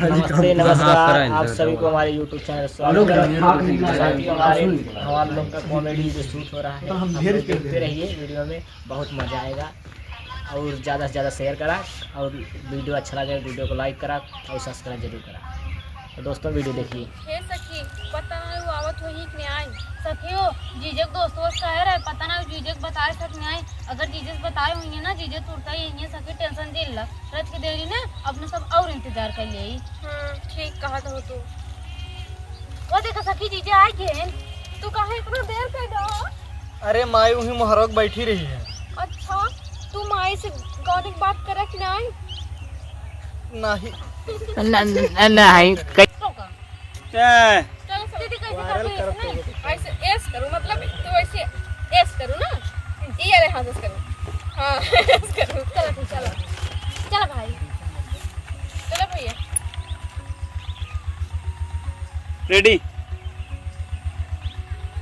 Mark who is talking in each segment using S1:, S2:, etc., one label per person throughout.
S1: नमस्ते नमस्कार आप सभी को हमारे YouTube चैनल स्वागत है। हमारे लोग का कॉमेडी जो शूट हो रहा है हम लोग देखते रहिए, वीडियो में बहुत मजा आएगा। और ज़्यादा से ज़्यादा शेयर करा और वीडियो अच्छा लगे वीडियो को लाइक करा और सब्सक्राइब जरूर करा। तो दोस्तों वीडियो देखिए।
S2: हे सखी पता ना वो आवत हो ही नहीं आई सखियो जीजक दोस्तों शहर है पता ना जीजक बताए सक नहीं आई। अगर जीजक बताए हुई है ना जीजक तुरता ही है सखी टेंशन दिल ला रच के देरी ने अपने सब और इंतजार कर ले। ठीक कहा तो तू वो देखो सखी जीजे आई गए तू काहे इतना देर कर दो।
S3: अरे माई वही मोहरक बैठी रही है।
S2: अच्छा तू माई से गौनिक बात करे कि नहीं
S3: नहीं
S1: नहीं
S2: दीदी कैसे ऐसे ऐस करूं मतलब तो ऐसे ऐस करूं ना ये अरे हाथ ऐसे करूं हां ऐसे करूं चलो चलो चलो भाई चलो भैया
S3: रेडी।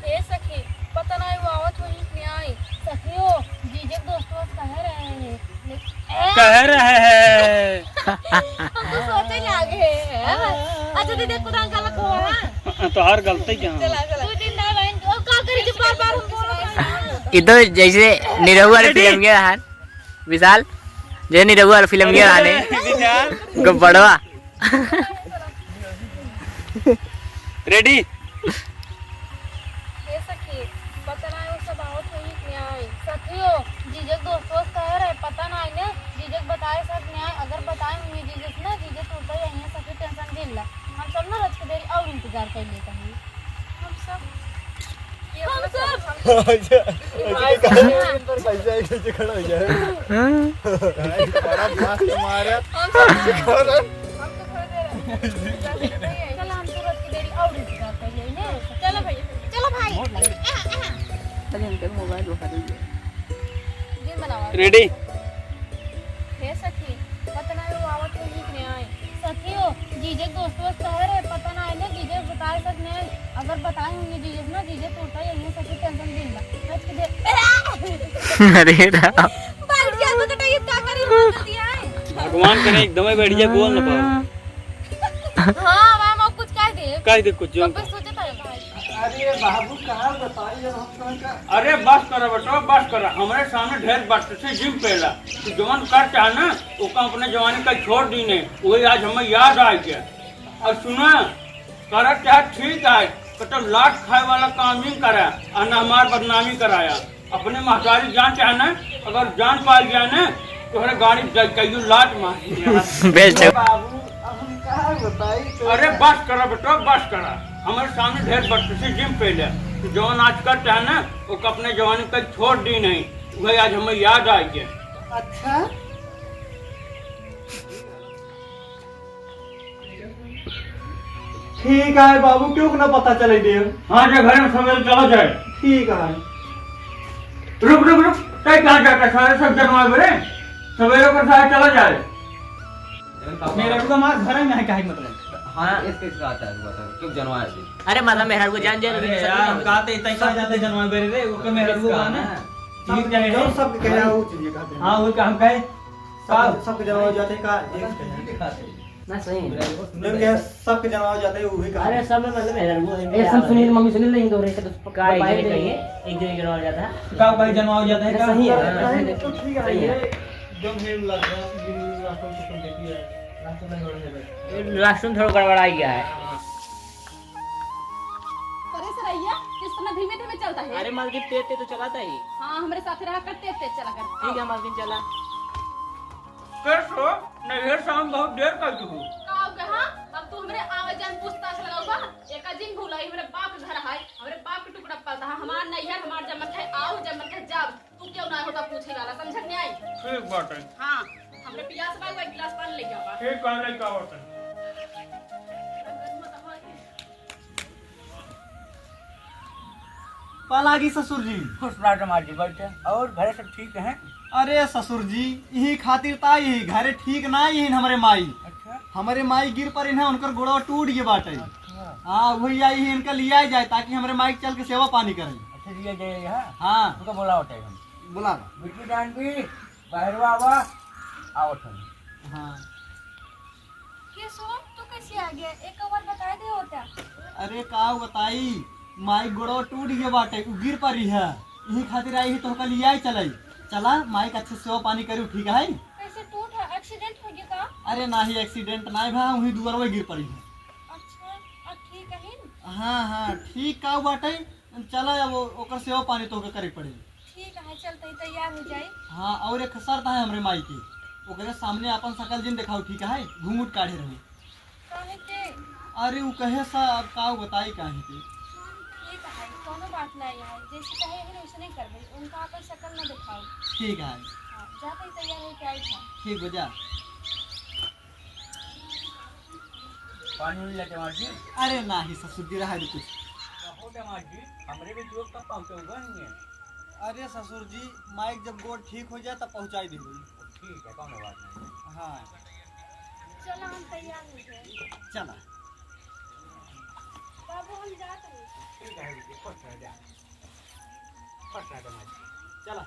S2: ए सखी पता नहीं वो आवत हुई नहीं आई सखियो जीजे दोस्तों कह रहे हैं हम तो सोचे लागे अच्छा दीदी कुदान गलत हुआ
S3: तो हर गलती क्या
S2: चला चला तू दिन ना लाइन का करी जो बार-बार हम बोल
S1: ये तो जैसे निरहुआ वाली फिल्म गया है विशाल जो निरहुआ वाली फिल्म गया आने को बड़वा
S3: रेडी।
S2: हे सखी पता नहीं वो सब आवत हुई नहीं आई सखियो जीजक दोस्तों कह रहे पता नहीं ने जीजक बताए सब नहीं आई। अगर बताए मुझे जीजक ना जीजक तो यही है सखी टेंशन दिल ला हम सब ना रच के देरी और इंतजार कर लेते हैं हम सब
S3: कैसे खड़ा हो जाए
S2: चल हम तो रच के देरी और इंतजार कर लेंगे। चलो भैया चलो भाई मोबाइल उठा दीजिए दिन बनावा
S3: रेडी।
S2: हे सखी पता नहीं वो आवत हुई नहीं आई सखियो जीजक दोस्तों कह रहे पता नहीं ने जीजक बताए सक नहीं। अगर बताए होंगे जीजक ना जीजक टूटा यही सखी टेंशन दिन ला रच के दे
S1: अरे राम
S2: बाल क्या बकटा ये क्या करी बोल दिया है
S3: भगवान करे एकदम ही बैठ जाए बोल ना पाओ।
S2: हां मैम आप कुछ कह दे
S3: कुछ जो
S2: बस सोचे था भाई।
S3: अरे बाबू कहां बताइए हम अरे बस करो बेटो बस करो हमारे सामने ढेर बात से जिम पहला तो जवान कर चाहे ना वो काम अपने जवानी का छोड़ दी नहीं वही आज हमें याद आ गया। और सुना कर चाहे ठीक है तो लाट खाए वाला काम ही करा और ना हमार बदनामी कराया अपने महतारी जान चाहे ना अगर जान पाई गया ना तो हमारे गाड़ी कहीं लाट मारी बाबू अरे बस करा बेटो बस करा हमारे सामने ढेर बदतमीजी जिम पहले तो जवान आज करता है ना वो अपने जवानी का छोड़ दी नहीं वही आज हमें याद आ गया। अच्छा
S4: ठीक है बाबू क्यों ना पता चले दे।
S3: हाँ जो घर में सवेरे चला जाए।
S4: ठीक है
S3: रुक रुक रुक कहीं कहाँ जाता है सारे सब जनवा मेरे सवेरे को सारे चला जाए
S4: मेरा तो मार घर में है काहे मतलब।
S5: हाँ इसके आता है बता क्यों जनवाया थी।
S1: अरे मतलब मेहरा को जान जाए
S4: यार कहते इतना कहा जाते जनवा बेरे रे वो मेरा को ना ठीक है जो सब कह रहा वो चीज कहते हैं। हां वो काम कहे सब जनवा जाते का दिखाते
S1: ना सही
S4: जब क्या सब जनवा जाते वो भी।
S1: अरे सब में मतलब मेहरा को एक सब सुनील मम्मी सुनील नहीं दो रहे तो का एक दिन जनवा जाता है
S4: का भाई जनवा जाता है
S1: सही
S4: है
S1: तो ठीक है
S4: जो मेल लग रहा है राशन तो तुम देखिए राशन नहीं हो रहा है
S1: राशन थोड़ा गड़बड़ा गया है।
S2: करे सरैया किस तरह धीमे धीमे चलता है।
S1: अरे मालकिन तेज तेज तो चलाता ही।
S2: हां हमारे साथ रहा कर तेज तेज चला कर।
S1: ठीक है मालकिन चला
S3: कैसो नहीं शाम बहुत देर कर तू
S2: का कहां अब तू हमरे आवाजान पूछताछ लगाऊबा एका दिन भूलाई हमरे बाप घर है हमरे बाप के टुकड़ा पलता है हमार नैहर हमार जमत है आओ जमत है जब तू क्यों ना होता पूछे वाला समझ नहीं आई।
S3: ठीक बात है।
S2: हां हमरे पियास भाई एक गिलास पानी ले जावा
S3: ठीक कह रही का होता है।
S4: पालागी ससुर जी
S3: खुश रात हमार जी बैठे और घर सब ठीक है।
S4: अरे ससुर जी यही खातिर ता यही घरे ठीक ना यही हमारे माई
S3: अच्छा
S4: हमारे माई गिर पर इन्हें उनकर गोड़ा टूट गए बाटे। हाँ वही आई इनका लिया जाए ताकि हमारे माई चल के सेवा पानी करें।
S3: अच्छा लिया जाएगा
S4: हाँ
S3: तो बोला होता है हम
S4: बुला
S3: बिट्टू जान भी बाहर आवा आओ तुम।
S4: हाँ
S2: के सो तू के गया, एक और बताए दे होता।
S4: अरे का बताई, माई गोड़ो टूट गया बाटे, उ गिर पड़ी है, यही खातिर आई तो कल लिया चलाई। चला माइक अच्छे से पानी करू, ठीक है?
S2: कैसे टूट है? एक्सीडेंट हो गया का?
S4: अरे नाही एक्सीडेंट नहीं भा, वही दुआर गिर पड़ी है।
S2: अच्छा, अब ठीक है।
S4: हाँ हाँ ठीक का बाटे, चला अब ओकर सेवा पानी तो करे पड़े।
S2: ठीक है, चलते तैयार हो जाए।
S4: हाँ और एक शर्त है हमरे माई की, ओकरे सामने अपन सकल जिन दिखाओ, ठीक है? घूंघट काढ़े रही।
S2: काहे के?
S4: अरे वो कहे सा अब का बताई काहे के।
S2: ठीक है, कोनो बात नहीं है, जैसे कहे है वैसे नहीं करबे, उनका अपन शक्ल न दिखाओ।
S4: ठीक है।
S2: हां, जाते तैयार हो के आई था।
S4: ठीक हो जा।
S3: पानी नहीं लेते मार जी।
S4: अरे नाही ससुर जी रहा कुछ।
S3: हो गया मार जी, हमरे भी जोक तक पहुंचे हुए हैं।
S4: अरे ससुर जी माइक जब गोड़ ठीक हो जाए तब पहुंचाई देंगे।
S3: ठीक है, कौन बात नहीं।
S4: हाँ
S2: चलो हम तैयार हो गए।
S4: चला।
S2: बाबू हम जाते हैं।
S3: ठीक है जी, खुश रह जा, खुश रह जा मार जी।
S4: चला।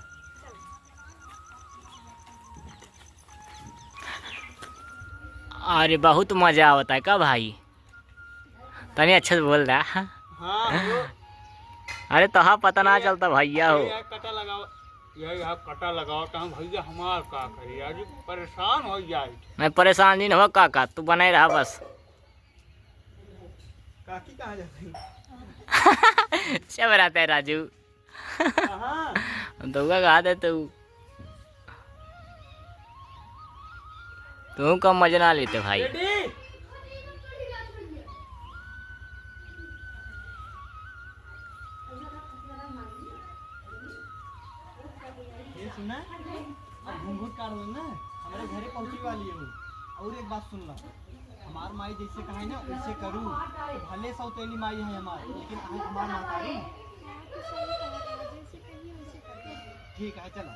S1: अरे बहुत मजा आता है का भाई, तनी अच्छे से बोल रहा है।
S3: हाँ
S1: अरे तो हाँ पता ना चलता भैया हो।
S3: कटा लगाओ, यही आप कटा लगाओ तो हम भैया हमार का करी, आज परेशान हो जाए।
S1: मैं परेशान नहीं हो काका, तू बने रहा बस।
S4: काकी कहाँ जाती?
S1: सब रहता है राजू।
S4: कहाँ?
S1: तो कहा दे तू कम मजा ना लेते भाई।
S4: ये सुना, अब घूंघट काट लो ना, हमारे घरे पहुंची वाली है वो। और एक बात सुन ला, हमार माई जैसे कहे ना वैसे करूँ, तो भले सौतेली माई है हमारी, लेकिन आज हमार माता है। ठीक है चलो।